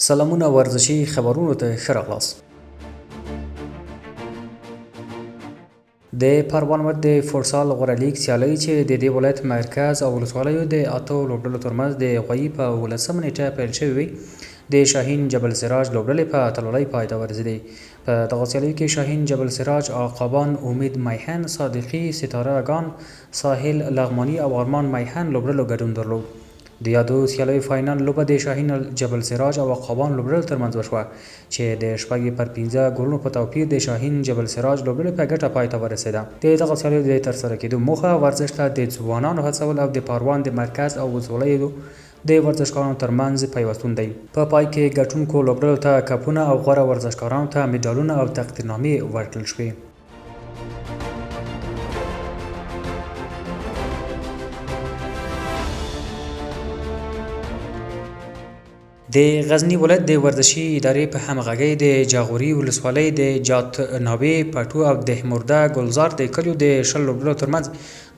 سلامونه ورزشي خبرونو ته ښه راغلاست. د پروان ولایت د فوټسال غوره لیګ سیالۍ چې د دې ولایت مرکز او ولسوالیو د اتو لوبډلو ترمنځ د غویي په 18 نیټه پیل شوې وي، د شاهین جبل سراج لوبډلې په اتلولۍ پای ته ورسېدې. په دغه سیالیو کې شاهین جبل سراج، عقابان، امید میهن، صادقي، ستاره اګان، ساحل لغمانی او ارمان میهن لوبډلو ګډون درلود. د یادو سیالیو فاینل لوبه د شاهین جبل سراج او عقابان لوبډلو ترمنځ وشوه چې د 6-5 ګولونو په توپیر د شاهین جبل سراج لوبډلې په ګټه پای ته ورسېده. د دغه سیالیو د ترسره کېدو موخه ورزش ته د ځوانانو هڅول او د پروان د مرکز او ولسوالیو د ورزشکارانو ترمنځ پیوستون دی. په پای کې ګټونکو لوبډلو ته کپونه او غوره ورزشکارانو ته مډالونه او تقدیرنامې ورکړل شوې. د غزنی ولایت د ورزشي ادارې په همغږۍ د جاغوري ولسوالۍ د جاتناوې، پټو او دهمرده ګلزار د کلیو د 10 لوبډلو ترمنځ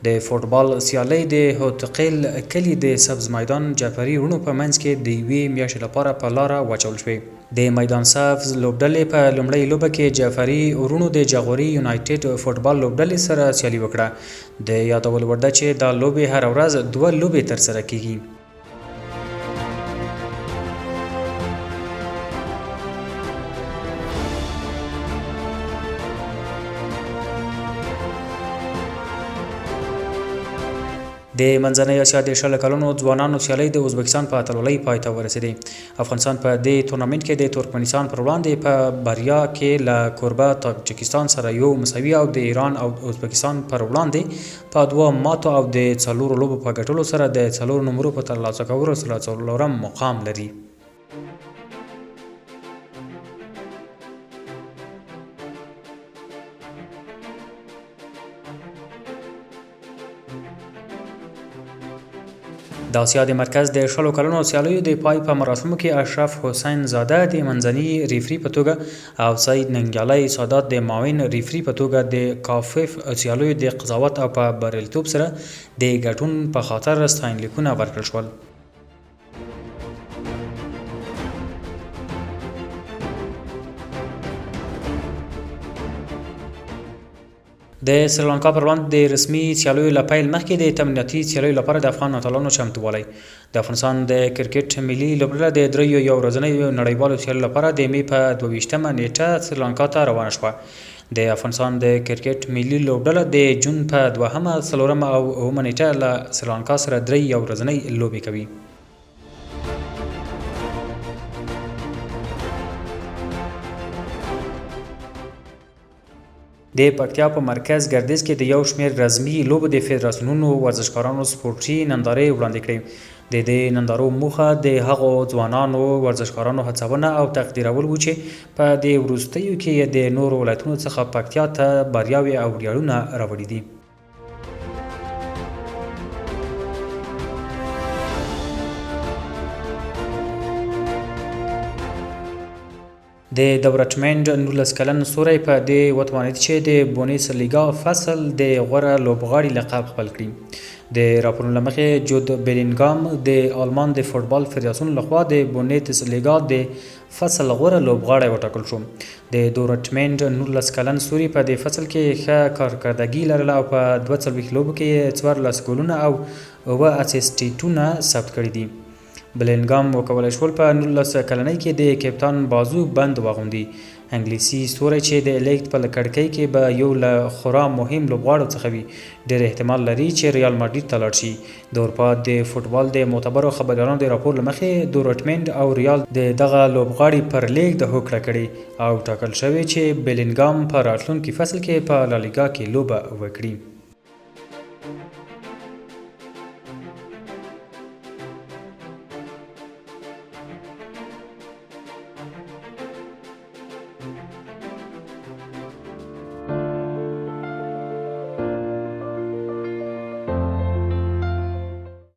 د فوټبال سیالۍ د هوتقیل کلي د سبز میدان جعفري وروڼو په منځ کې د یوې میاشتې لپاره په لاره واچول شوې. د میدان سبز لوبډلې په لومړۍ لوبه کې جعفري وروڼو د جاغوري یونایټډ فوټبال لوبډلې سره سیالي وکړه. د یادول وړ ده چې دا لوبې هره ورځ 2 لوبې ترسره کیږي. د منځنۍ اسیا د 10 کلونو ځوانانو سیالۍ د ازبکستان په اتلولۍ پای ته ورسېدې. افغانستان په دې تورنمنټ کې د ترکمنستان پر وړاندې په بریا کې له کوربه تاجکستان سره یو مساوي او د ایران او ازبکستان پر وړاندې په 2 ماتو او د 4 لوبو په ګټلو سره د 4 نمرو په ترلاسه کولو سره 4م مقام لري. د اسیا د مرکز د 10 کلونو سیالیو د پای په مراسمو کې اشرف حسین زاده د منځني ریفري په توګه او سید ننګیالی سادات د معاون ریفري په توګه د کافف سیالیو د قضاوت او په بریالیتوب سره د ګټون په خاطر ستاینلیکونه ورکړل شول. د سریلانکا پر وړاندې د رسمي سیالیو له پیل مخکې د تمریناتي سیالیو لپاره د افغان اتلانو چمتووالی. د افغانستان د کرکټ ملي لوبډله د دریو یو ورځنیو نړیوالو سیالیو لپاره د مې په 22مه نیټه سریلانکا ته روانه شوه. د افغانستان د کرکټ ملي لوبډله د جون په 2مه، 4مه او 9مه نیټه له سریلانکا سره 3 یو ورځنۍ لوبې کوي. د پکتیا په مرکز ګردیز کې د یو شمېر رزمي لوبو د فدراسیونونو ورزشکارانو سپورټي نندارې وړاندې کړې. د دې نندارو موخه د هغو ځوانانو ورزشکارانو هڅونه او تقدیرول و چې په دې وروستیو کې د نورو ولایتونو څخه پکتیا ته بریاوې او ویاړونه راوړي دي. د دورتموند 19 کلن ستوری په دې وتوانید چې د بونیس لیګا فصل د غوره لوبغاړي لقب خپل کړي. د راپورونو له مخې جود بیلینګام د آلمان د فوټبال فدراسیون لخوا د بونیس لیګا د فصل غوره لوبغاړی وټاکل شو. د دورتموند 19 کلن ستوری په دې فصل کې ښه کارکردګي لرله او په 42 لوبو کې 14 ګولونه او 9 اسیسټونه ثبت کړي دي. بلینګام وکولای شول په 19 کلنۍ کې د کپتان بازو بند واغوندي. انګلیسي ستوری چې د لیګ په کړکۍ کې به یو له خورا مهم لوبغاړو څخه وي، ډېر احتمال لري چې ریال ماډریډ ته لاړ شي. د اروپا د فوټبال د معتبرو خبريالانو د راپور له مخې دورتموند او ریال د دغه لوبغاړي پر لیګ د هوکړه کړې او ټاکل شوی چې بلینګام په راتلونکي فصل کې په لالیګا کې لوبه وکړي.